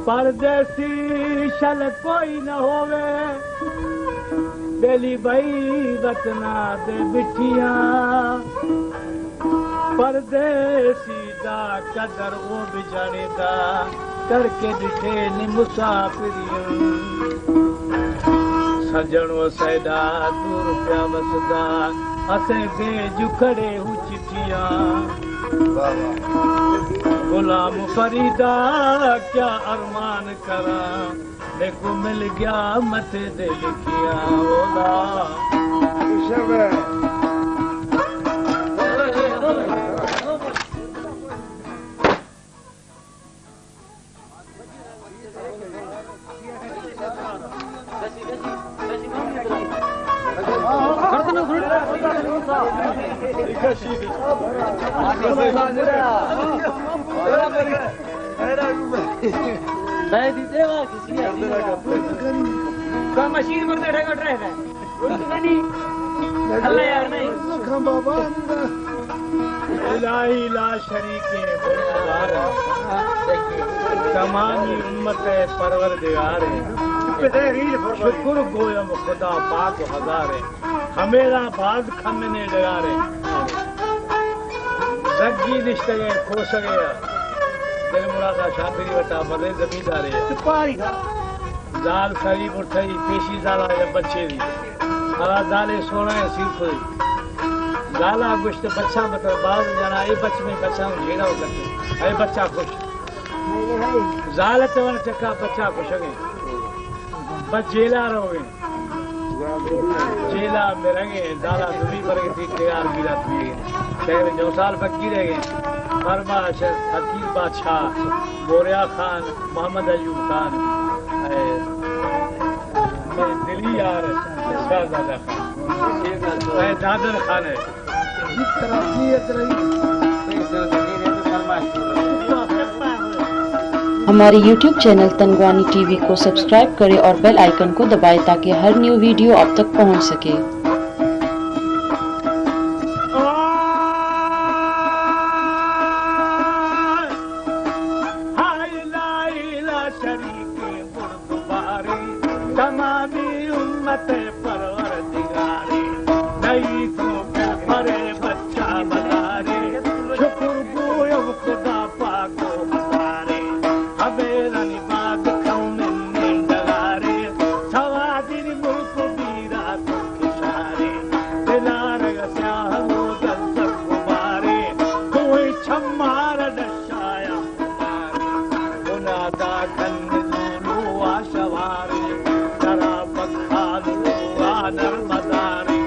परदेसी शल कोई न होवे बेली भई वतना दे बिठिया परदेसी दा कदर वो बिछाने दा करके दिखे नि मुसाफिरियां सजणो सैदा दूर प्या वसदा असे भेज खड़े हूं चिठिया गुलाम फरीदा क्या अरमान करा देखो मिल गया मथे दे लिखिया ओला मशीन पर बैठेगा ड्राइवर अल्लाह यार नहीं इलाही ला शरीके तमामी उम्मत परवरदिगार शुक्र गोयम खुदा पाक हजारे हमेरा बाग खमने डगारे रगी रिश्ते खोस गया दिल मुरादा शादी वटा बदे जमींदारे जाल खरी उठई पेशी जाला या बच्चे दी हरा जाले सोना सिर्फ जाला गुश्त बच्चा मतलब बाज जना ए बच में बच्चा घेरा हो सकते ए बच्चा खुश जाल तवन चक्का बच्चा खुश गए बस जेला रहोगे जेला में रंगे जाला दुबी पर के तैयार गिरा दिए शहर 9 साल बाकी रह गए फरमाश हकीम बादशाह बोरिया खान मोहम्मद अयूब खान मेरे दिली यार शाहजादा खान दादर खान है जिस तरह नियत रही हमारे YouTube चैनल तनगवानी टीवी को सब्सक्राइब करें और बेल आइकन को दबाएं ताकि हर न्यू वीडियो आप तक पहुंच सके। तमामी उम्मत परवरदिगारे नई तो भरे बच्चा बनारे शुक्र गोयो खुदा पाको हजारे हमेरा निबाद खौने डगारे सवादिन मुल्क बीरा तो किशारे दिलार गस्याह वो दल सब गुबारे कोई छम्मार दशाया गुनादा कन दूलो आशवारे नर्मदारे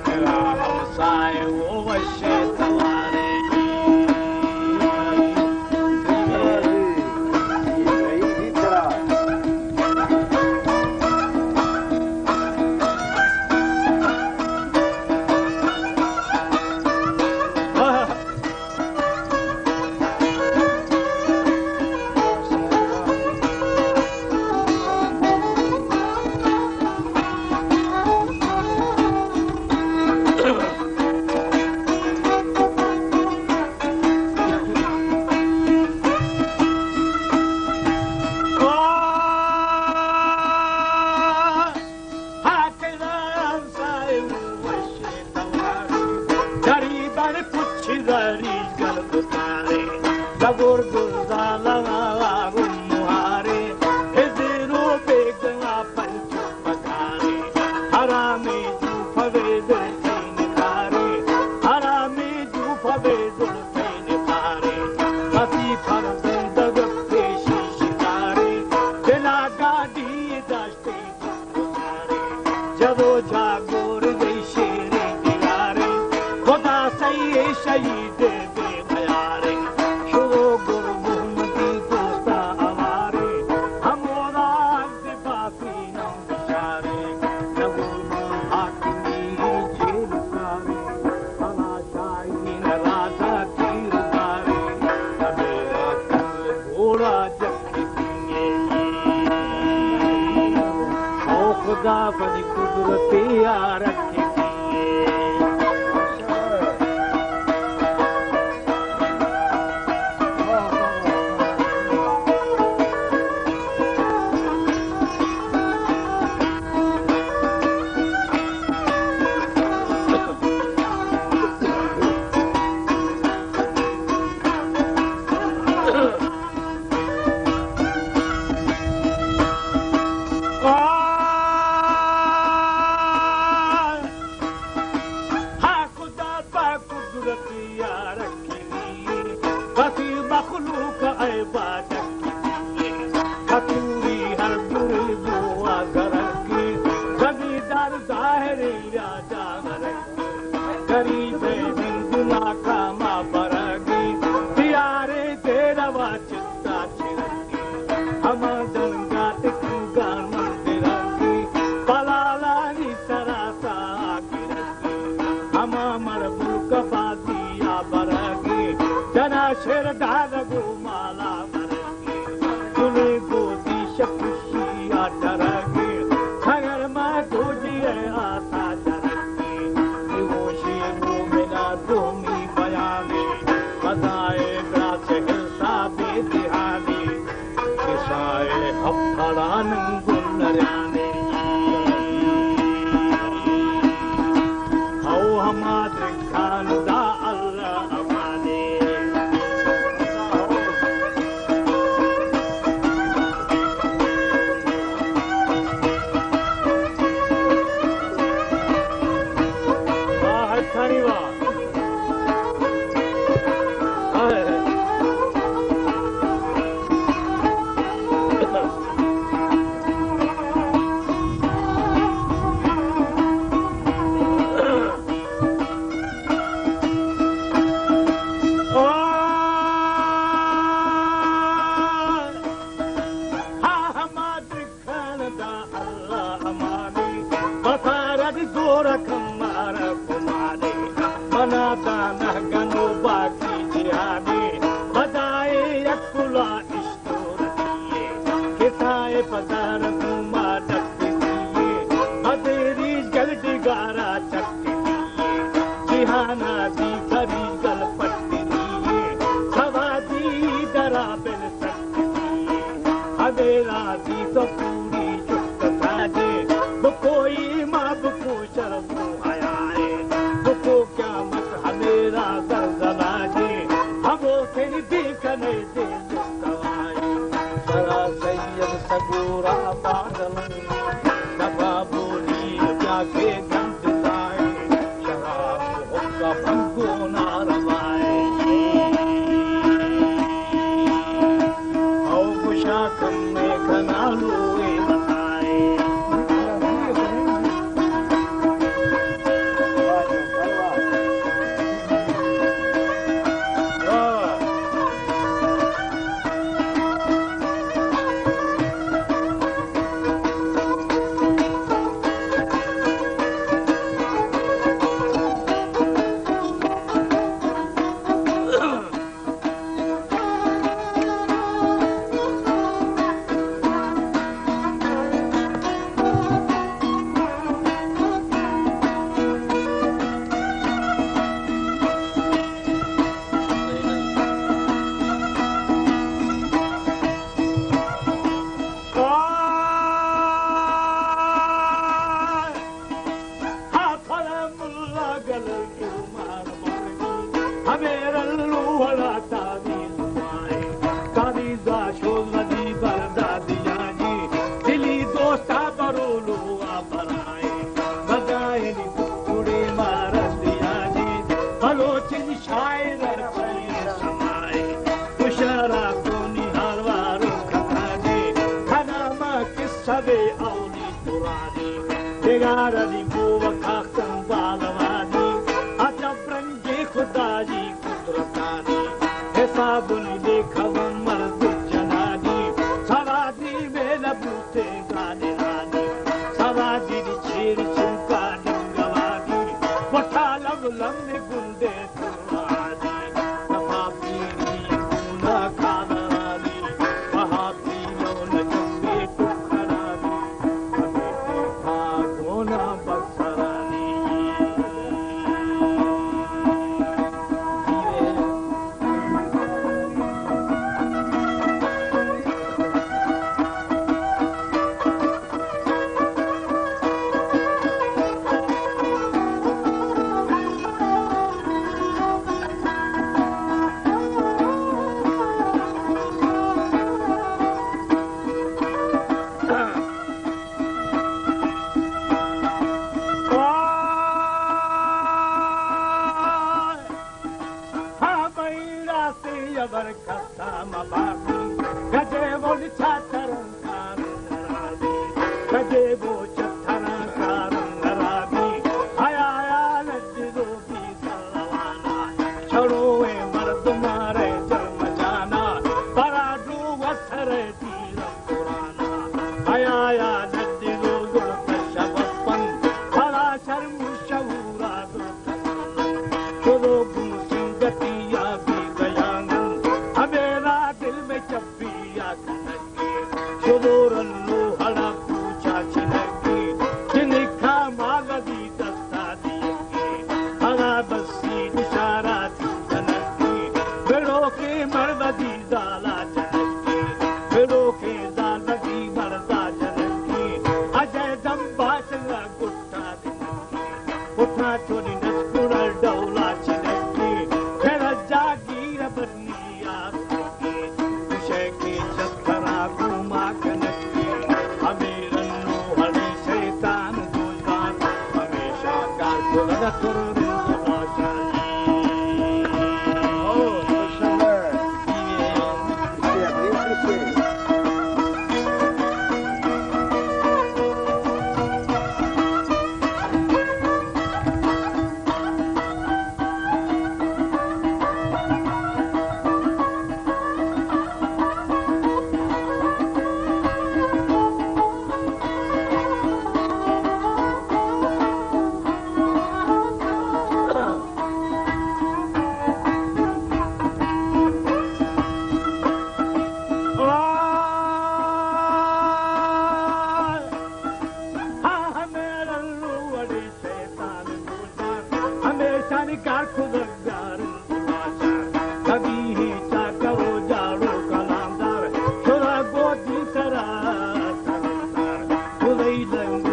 तेरा हमसाए वो वशे तवारे खुदा बड़ी कुदरती आ रखी दिया रखी बसी मखलूक इबादत की खतूरी हर बुरी बुआ घर की जमींदार जाहिर राजा घर गरीब गुना का माँ बरगी दियारे तेरवा चित्ता छिरगी हम दंगा टिकुगा मंदिर की पलालानी सरासा गिरगी हम मरबू कबादिया बरगी जना शेर डालगो माला बरगी तुले गोदी शकुशिया डरगी खगर माँ गोजी आसा डरगी वो शेरो मिला दोमी बयानी बजाए ग्रास हिलसा बेदिहानी किसाए हफ्फड़ान गुन्नराने हाउ हमारे खान दा अल्लाह अमाने वासी अबर खस्ता मबाबी गजे वो छातरं कारंगराबी गजे वो छतरं कारंगराबी आया नजरो भी सलवाना छोड़ो ए मर्द मारे जन्म जाना पराडू वसरे तीरं पुराना आया नजरो गुरतशबपन भला शर्म शऊरा छोड़ो गतिया भी गयांगन हमेरा दिल में चप्पिया कनकी छोड़ो रल्लू हड़ा पूछा छिनकी जिनका मागदी दस्ता दिएगी हरा बस्सी निशारा दी जनकी बेड़ो के मर्दी जाला जनकी बेड़ो के जालगी मर्दा जनकी अजय दम बाचंगा गुट्टा दिनकी उठा छोड़ी नस्कुरल डौला छिनकी जागीर बनिया विषय के छतरा घुमा कनकी हमें रन्नू हरे शैतान दुकान हमेशा का तुर कार खुदगार कभी ही चाकरो जाड़ो कलामदार छोरा गोदी सरा खुदई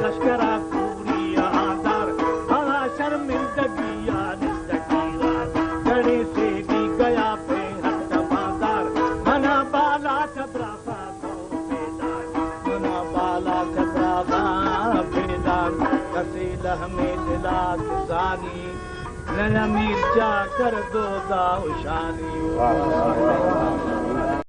लश्करा पूरी आधार हरा शर्मिंदगी निस्तकीला गड़े से भी गया पे हट बाजार मना बाला खतरा मना बाला खतरा बेदार कसीला हमें दिला किसानी नया मीर जा कर दो दाऊशानी